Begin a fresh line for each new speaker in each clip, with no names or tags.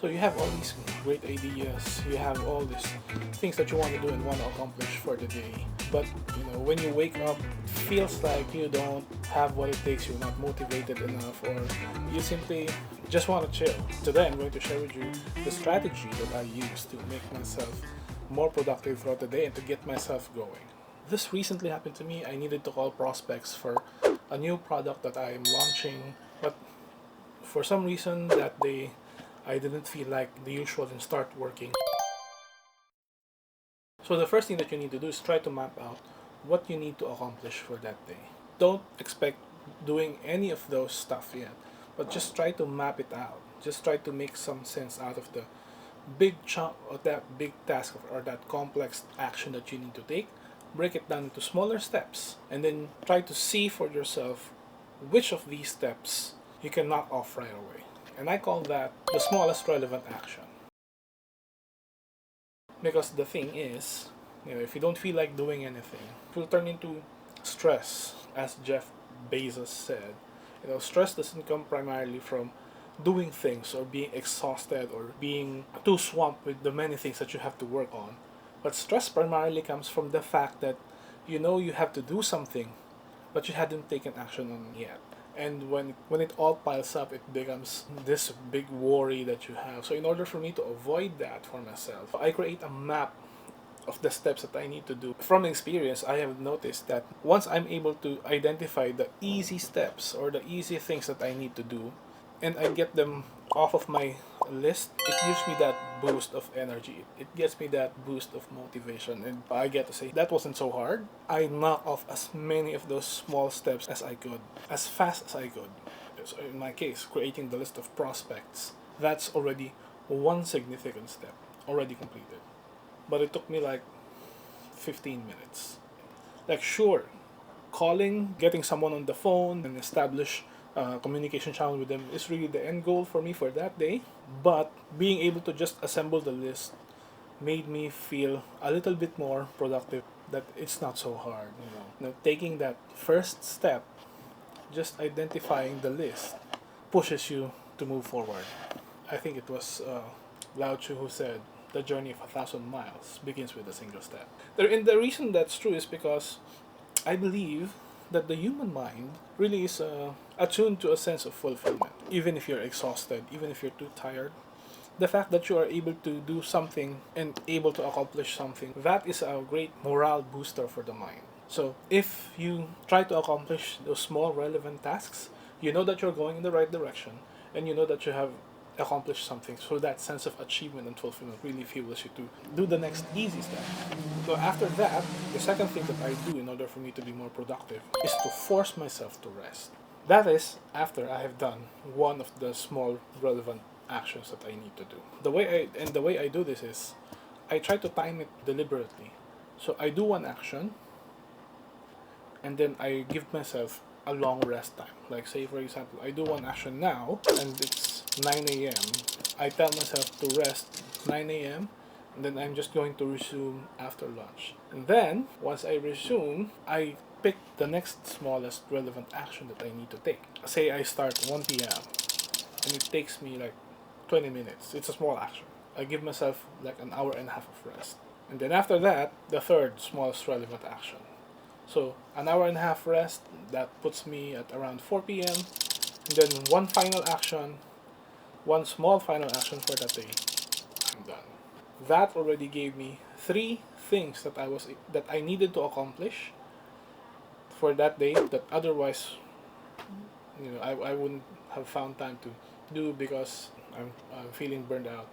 So you have all these great ideas, you have all these things that you want to do and want to accomplish for the day. But when you wake up, it feels like you don't have what it takes, you're not motivated enough, or you simply just want to chill. Today I'm going to share with you the strategy that I use to make myself more productive throughout the day and to get myself going. This recently happened to me. I needed to call prospects for a new product that I am launching, but for some reason that day I didn't feel like the usual and start working. So the first thing that you need to do is try to map out what you need to accomplish for that day. Don't expect doing any of those stuff yet, but just try to map it out. Just try to make some sense out of the big chunk of that big task or that complex action that you need to take. Break it down into smaller steps and then try to see for yourself which of these steps you can knock off right away. And I call that the smallest relevant action. Because the thing is, if you don't feel like doing anything, it will turn into stress, as Jeff Bezos said. Stress doesn't come primarily from doing things or being exhausted or being too swamped with the many things that you have to work on. But stress primarily comes from the fact that you have to do something, but you hadn't taken action on it yet. And when it all piles up, it becomes this big worry that you have. So in order for me to avoid that for myself, I create a map of the steps that I need to do. From experience, I have noticed that once I'm able to identify the easy steps or the easy things that I need to do, and I get them off of my list, it gives me that boost of energy. It gets me that boost of motivation, and I get to say that wasn't so hard. I knocked off as many of those small steps as I could, as fast as I could. So in my case, creating the list of prospects, that's already one significant step already completed. But it took me like 15 minutes. Like, sure, calling, getting someone on the phone, and establish communication channel with them is really the end goal for me for that day. But being able to just assemble the list made me feel a little bit more productive. That it's not so hard. Taking that first step, just identifying the list, pushes you to move forward. I think it was Lao Tzu who said, "The journey of 1,000 miles begins with a single step." And the reason that's true is because I believe that the human mind really is attuned to a sense of fulfillment. Even if you're exhausted, even if you're too tired, the fact that you are able to do something and able to accomplish something, that is a great morale booster for the mind. So if you try to accomplish those small relevant tasks, you know that you're going in the right direction and you know that you have accomplished something. So that sense of achievement and fulfillment really fuels you to do the next easy step. So after that, the second thing that I do in order for me to be more productive is to force myself to rest. That is after I have done one of the small relevant actions that I need to do. The way I do this is I try to time it deliberately. So I do one action and then I give myself a long rest time. Like, say for example, I do one action now and it's 9 a.m. I tell myself to rest 9 a.m. and then I'm just going to resume after lunch. And then once I resume, I pick the next smallest relevant action that I need to take. Say I start 1 p.m. and it takes me like 20 minutes. It's a small action. I give myself like an hour and a half of rest. And then after that, the third smallest relevant action. So an hour and a half rest, that puts me at around 4 p.m. And then one final action, one small final action for that day. I'm done. That already gave me three things that I needed to accomplish for that day that otherwise I wouldn't have found time to do because I'm feeling burned out.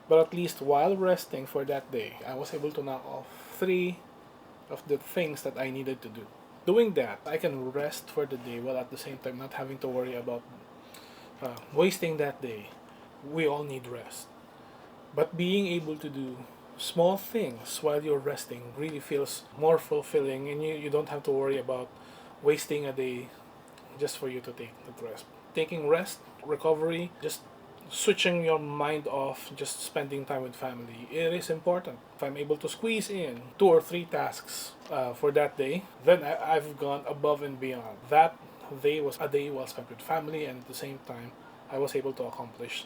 But at least while resting for that day, I was able to knock off three of the things that I needed to do. Doing that, I can rest for the day while at the same time not having to worry about wasting that day. We all need rest. But being able to do small things while you're resting really feels more fulfilling, and you don't have to worry about wasting a day just for you to take the rest. Taking rest, recovery, just switching your mind off, just spending time with family, it is important. If I'm able to squeeze in 2 or 3 tasks for that day, then I've gone above and beyond. That day was a day well spent with family, and at the same time, I was able to accomplish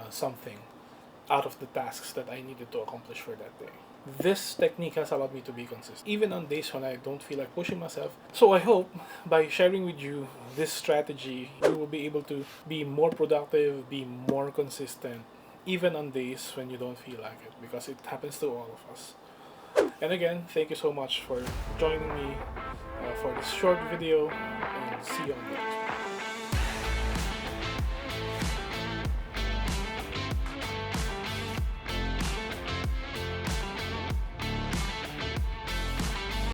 something out of the tasks that I needed to accomplish for that day. This technique has allowed me to be consistent, even on days when I don't feel like pushing myself. So I hope by sharing with you this strategy, you will be able to be more productive, be more consistent, even on days when you don't feel like it, because it happens to all of us. And again, thank you so much for joining me for this short video, and see you on the next one.